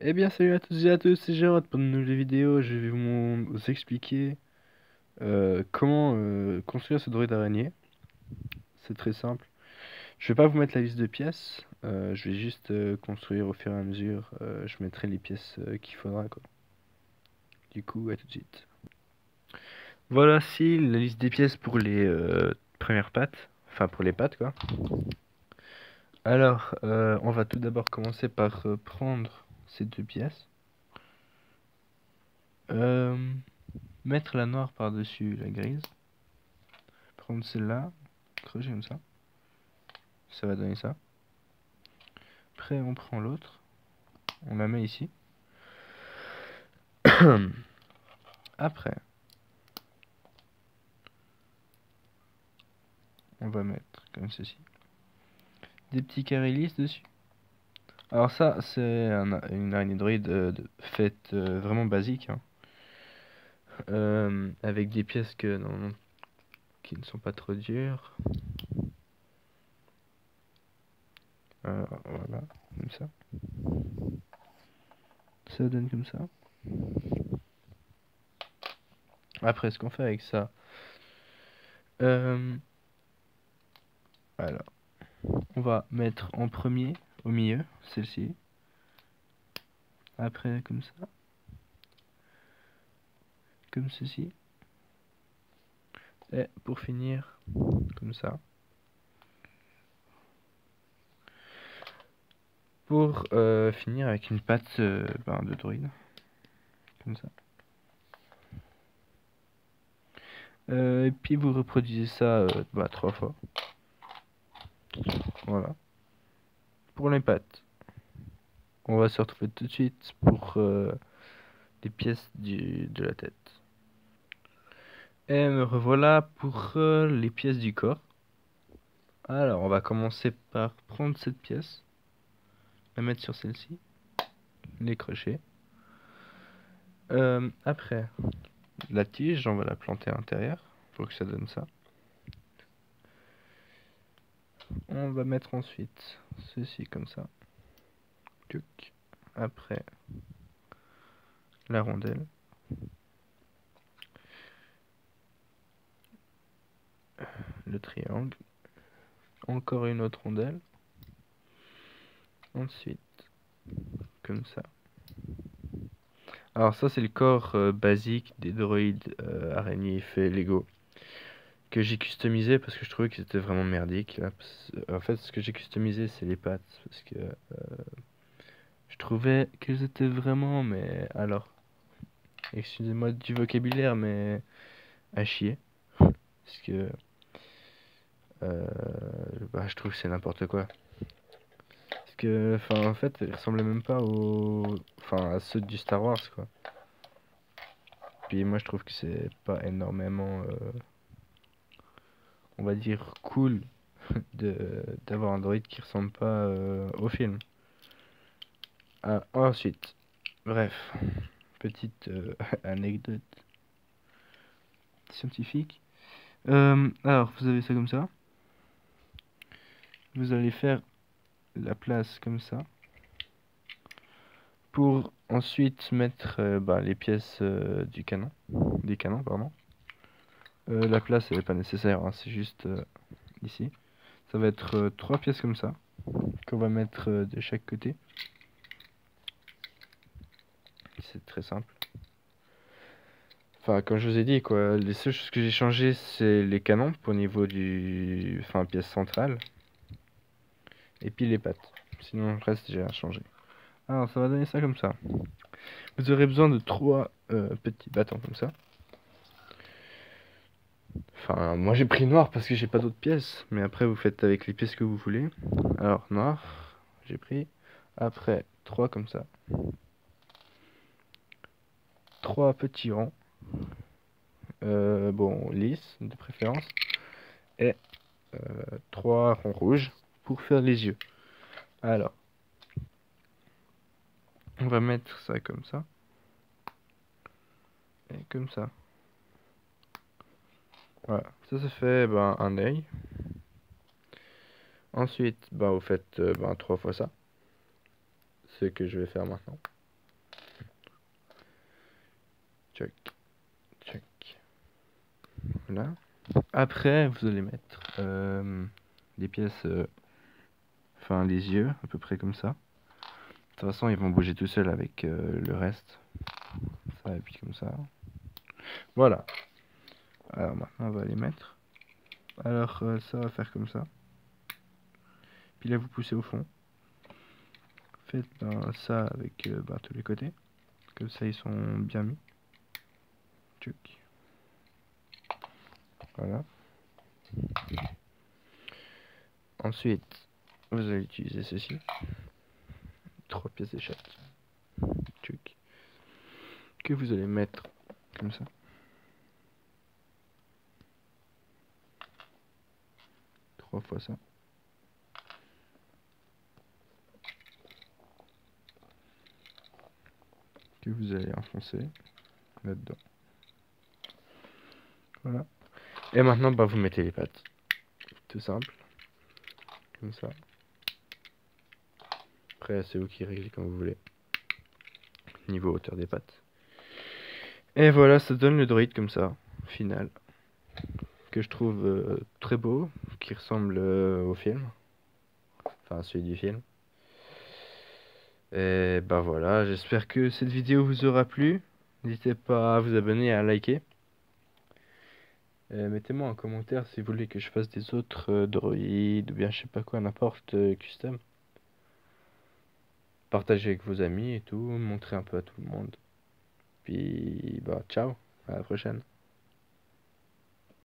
Eh bien, salut à tous et à tous, c'est Gérard pour une nouvelle vidéo. Je vais vous expliquer comment construire ce droïde araignée. C'est très simple. Je vais pas vous mettre la liste de pièces, je vais juste construire au fur et à mesure. Je mettrai les pièces qu'il faudra, quoi. Du coup, à tout de suite. Voilà, si la liste des pièces pour les premières pattes, enfin pour les pattes, quoi. Alors, on va tout d'abord commencer par prendre ces deux pièces. Euh, Mettre la noire par-dessus la grise. Prendre celle-là, creuser comme ça va donner ça. Après on prend l'autre, on la met ici. Après, on va mettre comme ceci, des petits carrés lisses dessus. Alors ça, c'est une araignée droïde faite vraiment basique, hein. Avec des pièces qui ne sont pas trop dures. Voilà, comme ça. Ça donne comme ça. Après, ce qu'on fait avec ça, alors, on va mettre en premier, au milieu, celle-ci. Après, comme ça. Comme ceci. Et pour finir, comme ça. Pour finir avec une patte de druide. Comme ça. Et puis vous reproduisez ça 3 fois. Voilà. Pour les pattes, on va se retrouver tout de suite pour les pièces de la tête. Et me revoilà pour les pièces du corps. Alors, on va commencer par prendre cette pièce, la mettre sur celle-ci, les crochets. Après, la tige, on va la planter à l'intérieur pour que ça donne ça. On va mettre ensuite ceci comme ça. Après, la rondelle. Le triangle. Encore une autre rondelle. Ensuite, comme ça. Alors ça, c'est le corps basique des droïdes araignées fait Lego. Que j'ai customisé parce que je trouvais que c'était vraiment merdique. Là. En fait, ce que j'ai customisé, c'est les pattes. Parce que je trouvais qu'elles étaient vraiment, mais alors, excusez-moi du vocabulaire, mais à chier. Parce que euh, je trouve que c'est n'importe quoi. Parce que, enfin, en fait, ils ressemblaient même pas à ceux du Star Wars, quoi. Puis moi, je trouve que c'est pas énormément, on va dire, cool d'avoir un droïde qui ressemble pas au film. Ensuite, bref, petite anecdote scientifique. Alors, vous avez ça comme ça. Vous allez faire la place comme ça. Pour ensuite mettre les pièces des canons, pardon. La place elle est pas nécessaire, hein, c'est juste ici. Ça va être 3 pièces comme ça, qu'on va mettre de chaque côté. C'est très simple. Enfin, comme je vous ai dit, quoi, les seules choses que j'ai changé, c'est les canons pour niveau pièce centrale. Et puis les pattes. Sinon, le reste, j'ai rien changé. Alors, ça va donner ça comme ça. Vous aurez besoin de 3 petits bâtons comme ça. Enfin, moi j'ai pris noir parce que j'ai pas d'autres pièces. Mais après, vous faites avec les pièces que vous voulez. Alors, noir, j'ai pris. Après, 3 comme ça. 3 petits ronds. Bon, lisses de préférence. Et 3 ronds rouges pour faire les yeux. Alors, on va mettre ça comme ça. Et comme ça. Voilà, ça fait un œil. Ensuite, vous faites 3 fois ça. Ce que je vais faire maintenant. Check, check. Voilà. Après, vous allez mettre des pièces, enfin les yeux, à peu près comme ça. De toute façon, ils vont bouger tout seuls avec le reste. Ça, et puis comme ça. Voilà. Alors maintenant, on va les mettre. Alors, ça va faire comme ça. Puis là, vous poussez au fond. Faites ça avec tous les côtés. Comme ça, ils sont bien mis. Tchuc. Voilà. Ensuite, vous allez utiliser ceci. 3 pièces d'échette. Tchuc. Que vous allez mettre comme ça. Trois fois ça. Que vous allez enfoncer là-dedans. Voilà. Et maintenant, vous mettez les pattes. Tout simple. Comme ça. Après, c'est vous qui réglez comme vous voulez. Niveau hauteur des pattes. Et voilà, ça donne le droïde comme ça, final. Que je trouve très beau, qui ressemble au film. Enfin, celui du film. Et voilà, j'espère que cette vidéo vous aura plu. N'hésitez pas à vous abonner et à liker. Mettez-moi en commentaire si vous voulez que je fasse des autres droïdes ou bien je sais pas quoi, n'importe custom. Partagez avec vos amis et tout, montrez un peu à tout le monde. Puis ciao, à la prochaine.